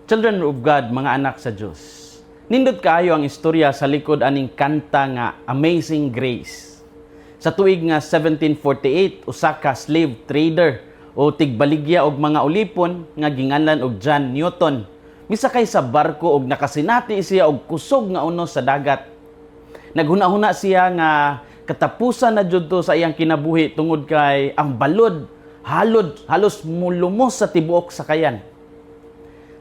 Children of God, mga anak sa Diyos. Nindot kaayo ang istorya sa likod aning kanta nga Amazing Grace. Sa tuig nga 1748, usa ka slave trader o tigbaligya og mga ulipon nga ginganlan og John Newton. Misakay sa barko og nakasinati siya og kusog nga unos sa dagat. Naghuna-huna siya nga katapusan na jud to sa iyang kinabuhi tungod kay ang balod halos mulumos sa tibuok sakayan.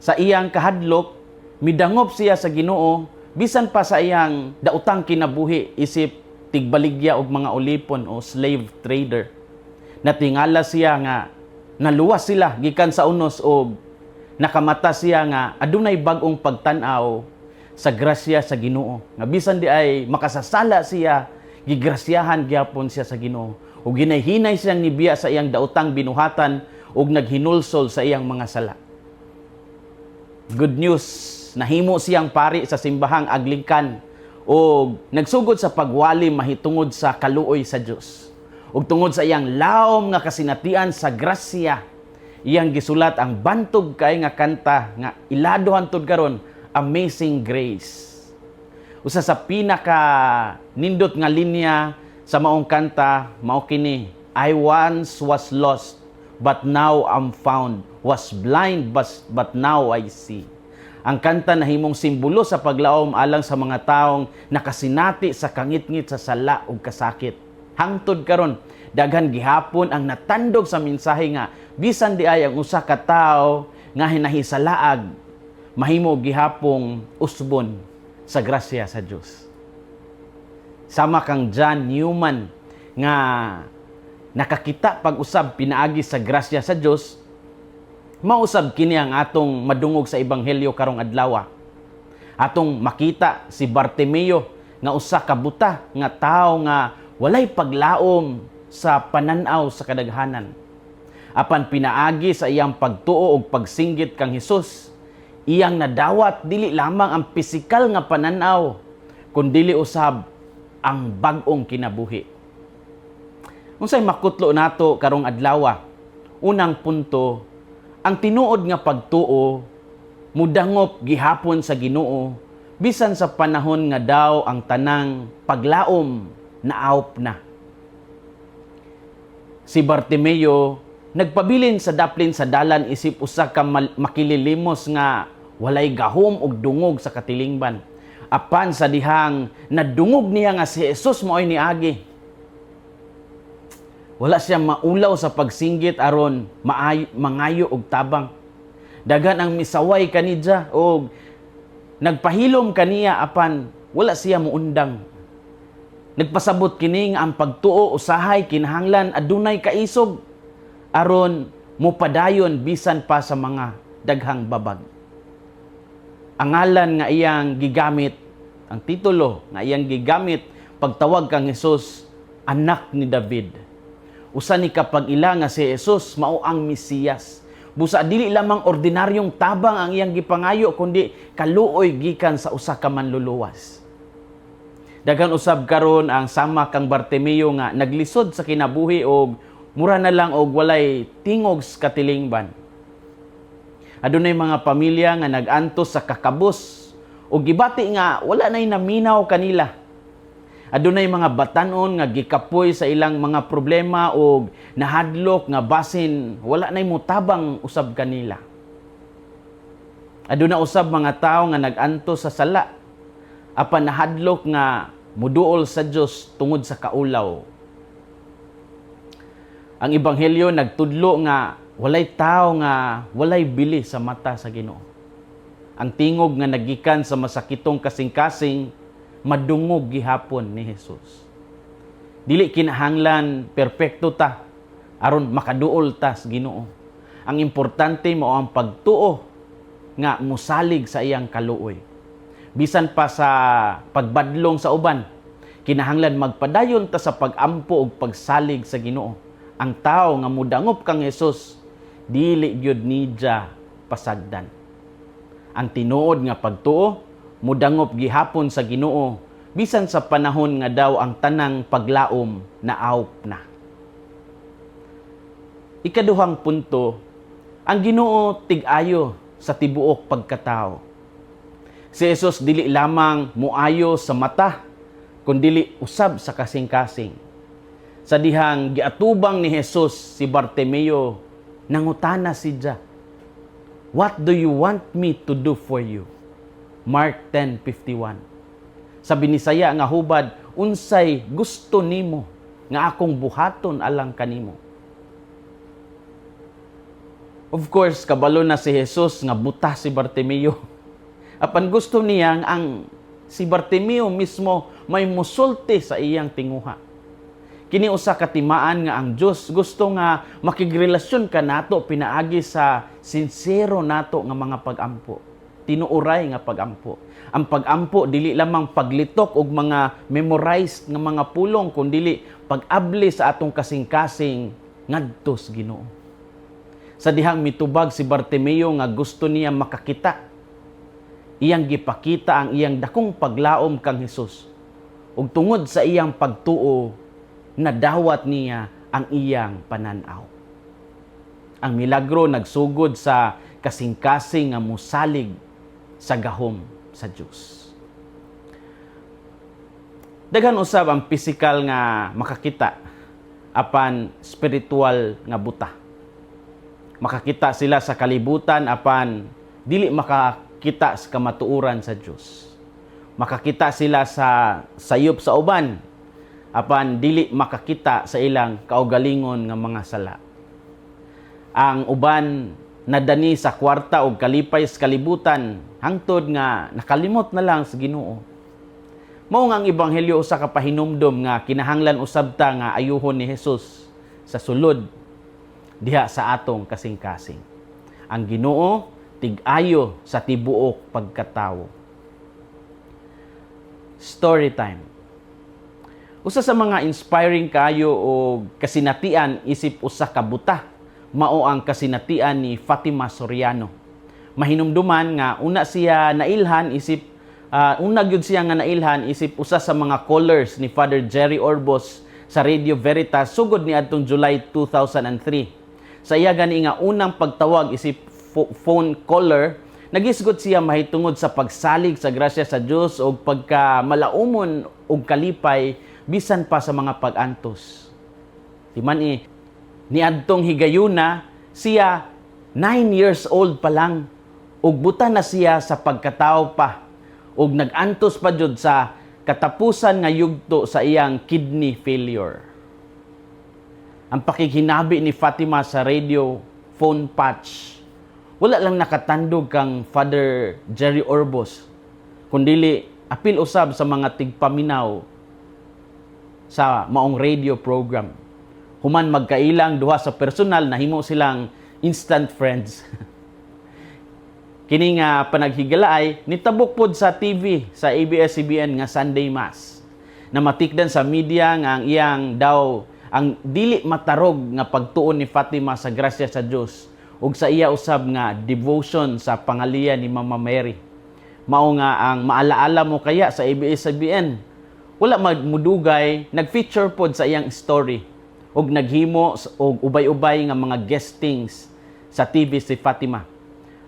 Sa iyang kahadlok, midangop siya sa Ginoo bisan pa sa iyang daotang kinabuhi isip tigbaligya og mga ulipon o slave trader. Natingala siya nga naluwas sila gikan sa unos og nakamata siya nga adunay bag-ong pagtan-aw sa grasya sa Ginoo. Nga bisan di ay makasasala siya, gigrasyahan gyapon siya sa Ginoo. Ug hinay-hinay siyang nibiya sa iyang daotang binuhatan ug naghinulsol sa iyang mga sala. Good news, nahimo siyang pari sa simbahang Anglican o nagsugod sa pagwali mahitungod sa kaluoy sa Dios. Ug tungod sa iyang laom nga kasinatian sa grasya, iyang gisulat ang bantog kay nga kanta nga ilado hantud karon, Amazing Grace. Usa sa pinaka nindot nga linya sa maong kanta mao kini, I once was lost but now I'm found, was blind but now I see. Ang kanta nahimong simbolo sa paglaom alang sa mga taong nakasinati sa kangit-ngit sa sala ug kasakit. Hangtod karon, daghan gihapon ang natandog sa mensahe nga bisan di ay ang usa ka tawo nga hinahisalaag mahimo gihapong usbon sa grasya sa Dios. Sama kang John Newman nga nakakita pag-usab pinaagi sa grasya sa Dios, mausab kini ang atong madungog sa ebanghelyo karong adlaw. Atong makita si Bartimeo nga usa ka buta nga tawo nga walay paglaom sa pananaw sa kadaghanan. Apan pinaagi sa iyang pagtuo ug pagsinggit kang Hesus, iyang nadawat dili lamang ang pisikal nga pananaw kundi usab ang bag-ong kinabuhi. Unsay makutlo nato karong adlaw? Unang punto, ang tinuod nga pagtuo mudangop gihapon sa Ginoo bisan sa panahon nga daw ang tanang paglaom naawp na. Si Bartimeo nagpabilin sa daplin sa dalan isip usa ka makililimos nga walay gahom ug dungog sa katilingban. Apan sa dihang nadungog niya nga si Jesus mao'y niagi. Wala siya maulaw sa pagsinggit aron mangayo og tabang. Dagan ang misaway kanidya og nagpahilom kaniya apan wala siya muundang. Nagpasabot kini nga ang pagtuo usahay kinahanglan adunay kaisog aron mupadayon bisan pa sa mga daghang babag. Ang ngalan nga iyang gigamit, ang titulo nga iyang gigamit pagtawag kang Hesus, anak ni David. Usa ni kapag-ila nga si Jesus mao ang Mesiyas. Busa dili lamang ordinaryong tabang ang iyang gipangayo kundi kaluoy gikan sa usa ka manluluwas. Daghan usab karon ang sama kang Bartimeo nga naglisod sa kinabuhi og mura na lang og walay tingog sa katilingban. Adunay mga pamilya nga nag-antos sa kakabus og gibati nga wala nay naminaw kanila. Adunay mga batan-on nga gikapoy sa ilang mga problema o nahadlok nga basin wala nay mutabang usab kanila. Aduna usab mga tawo nga nag-anto sa sala apan nahadlok nga muduol sa Dios tungod sa kaulaw. Ang ebanghelyo nagtudlo nga walay tawo nga walay bili sa mata sa Ginoo. Ang tingog nga nagikan sa masakitong kasing-kasing madungog gihapon ni Jesus. Dili kinahanglan perpekto ta aron makaduol ta sa Ginoo. Ang importante mao ang pagtuo nga musalig sa iyang kaluoy. Bisan pa sa pagbadlong sa uban, kinahanglan magpadayon ta sa pagampo ug pagsalig sa Ginoo. Ang tawo nga mudangop kang Jesus, dili gyud nidya pasagdan. Ang tinuod nga pagtuo mudangop gihapon sa Ginoo bisan sa panahon nga daw ang tanang paglaom naawp na. Ikaduhang punto, ang Ginoo tig-ayo sa tibuok pagkatao. Si Jesus dili lamang muayo sa mata, kundi usab sa kasing-kasing. Sa dihang giatubang ni Jesus si Bartimeo, nangutana siya, "What do you want me to do for you?" Mark 10:51. Sa binisaya nga hubad, unsay gusto nimo nga akong buhaton alang kanimo. Of course, kabalo na si Jesus nga buta si Bartimeo. Apan gusto niya ang si Bartimeo mismo may musulti sa iyang tinguha. Kini usa ka timaan nga ang Dios gusto nga makigrelasyon ka nato pinaagi sa sincero nato nga mga pagampo. Tinuuray nga pagampo. Ang pagampo dili lamang paglitok og mga memorized nga mga pulong kundi pag-abli sa atong kasing-kasing ngadto sa Ginoo. Sa dihang mitubag si Bartimeo nga gusto niya makakita, iyang gipakita ang iyang dakong paglaom kang Hesus. Ug tungod sa iyang pagtuo, nadawat niya ang iyang pananaw. Ang milagro nagsugod sa kasing-kasing nga musalig sa gahom sa Dios. Daghan usab ang pisikal nga makakita apan spiritual nga buta. Makakita sila sa kalibutan apan dili makakita sa kamatuoran sa Dios. Makakita sila sa sayop sa uban apan dili makakita sa ilang kaugalingon nga mga sala. Ang uban nadani sa kwarta o kalipay sa kalibutan hangtod nga nakalimot na lang sa Ginoo. Mao nga ang ebanghelyo usa ka pahinumdom nga kinahanglan usab ta nga ayuhon ni Jesus sa sulod diha sa atong kasing-kasing. Ang Ginoo tig-ayo sa tibuok pagkatawo. Story time. Usa sa mga inspiring kayo o kasinatian isip usa ka buta mao ang kasinatian ni Fatima Soriano. Mahinumduman nga una siya nailhan isip una gyud siya nga nailhan isip usa sa mga callers ni Father Jerry Orbos sa Radio Veritas sugod ni adtong July 2003. Sa iya gani nga unang pagtawag isip phone caller, nagisgot siya mahitungod sa pagsalig sa grasya sa Dios ug pagka malaumon og kalipay bisan pa sa mga pag-antos. Timan niadtong higayuna, siya 9 years old pa lang ug buta na siya sa pagkatao pa ug nag-antos pa jud sa katapusan nga yugto sa iyang kidney failure. Ang pakighinabi ni Fatima sa radio phone patch, wala lang nakatandog kang Father Jerry Orbos, kundi apil usab sa mga tigpaminaw sa maong radio program. Human magkailang duha sa personal na himo silang instant friends. Kini nga panaghigalaay nitabok pod sa TV sa ABS-CBN nga Sunday Mass. Na matikdan sa media nga ang iyang daw ang dili matarog nga pagtuon ni Fatima sa grasya sa Dios ug sa iya usab nga devotion sa pangalian ni Mama Mary. Mao nga ang maalaala mo kaya sa ABS-CBN. Wala magmudugay, nag-feature pod sa iyang story ug naghimo og ubay-ubay nga mga guestings sa TV si Fatima.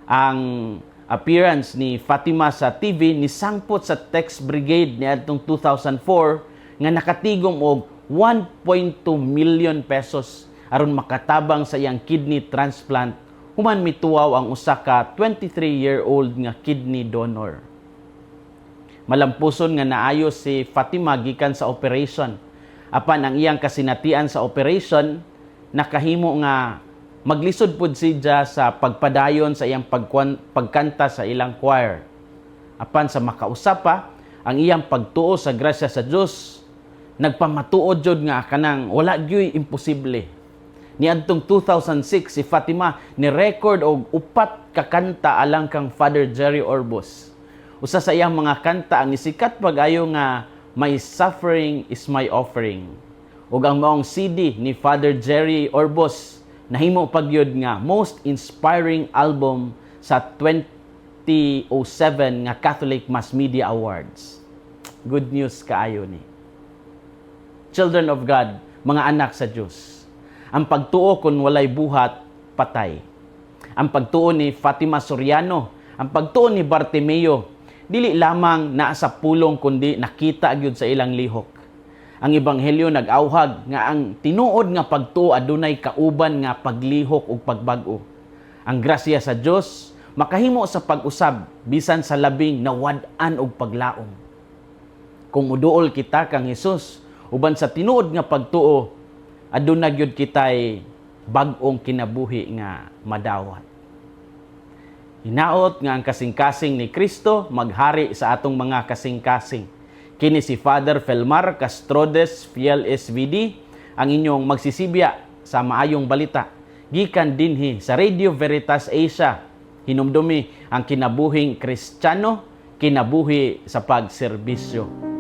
Ang appearance ni Fatima sa TV ni sangpot sa Text Brigade niadtong 2004 nga nakatigom og 1.2 million pesos aron makatabang sa iyang kidney transplant human mituaw ang usa ka 23-year-old nga kidney donor. Malampuson nga naayo si Fatima gikan sa operation. Apan ang iyang kasinatian sa operation nakahimo nga maglisod pud siya sa pagpadayon sa iyang pagkanta sa ilang choir. Apan sa makausap pa ang iyang pagtuo sa grasya sa Dios, nagpamatuod jud nga kanang wala gyud imposible. Niadtong 2006 si Fatima ni record og 4 ka kanta alang kang Father Jerry Orbos. Usa sa iyang mga kanta ang isikat pag-ayo nga My Suffering is My Offering. Ug ang maong CD ni Father Jerry Orbos nahimo pagyud nga most inspiring album sa 2007 nga Catholic Mass Media Awards. Good news kaayo ni. Children of God, mga anak sa Dios. Ang pagtuo kun walay buhat, patay. Ang pagtuo ni Fatima Soriano, ang pagtuo ni Bartimeo, dili lamang naa sa pulong kundi nakita gyud sa ilang lihok. Ang ebanghelyo nag-awhag nga ang tinuod nga pagtuo adunay kauban nga paglihok ug pagbag-o. Ang grasya sa Dios makahimo sa pag-usab bisan sa labing nawad-an og paglaom. Kung muduol kita kang Hesus uban sa tinuod nga pagtuo, aduna gyud kitay bag-ong kinabuhi nga madawat. Hinaot nga ang kasing-kasing ni Kristo maghari sa atong mga kasing-kasing. Kini si Father Felmar Castrodes, Fiel SVD, ang inyong magsisibya sa maayong balita. Gikan dinhi sa Radio Veritas Asia, hinumdumi ang kinabuhing Kristiyano, kinabuhi sa pagserbisyo.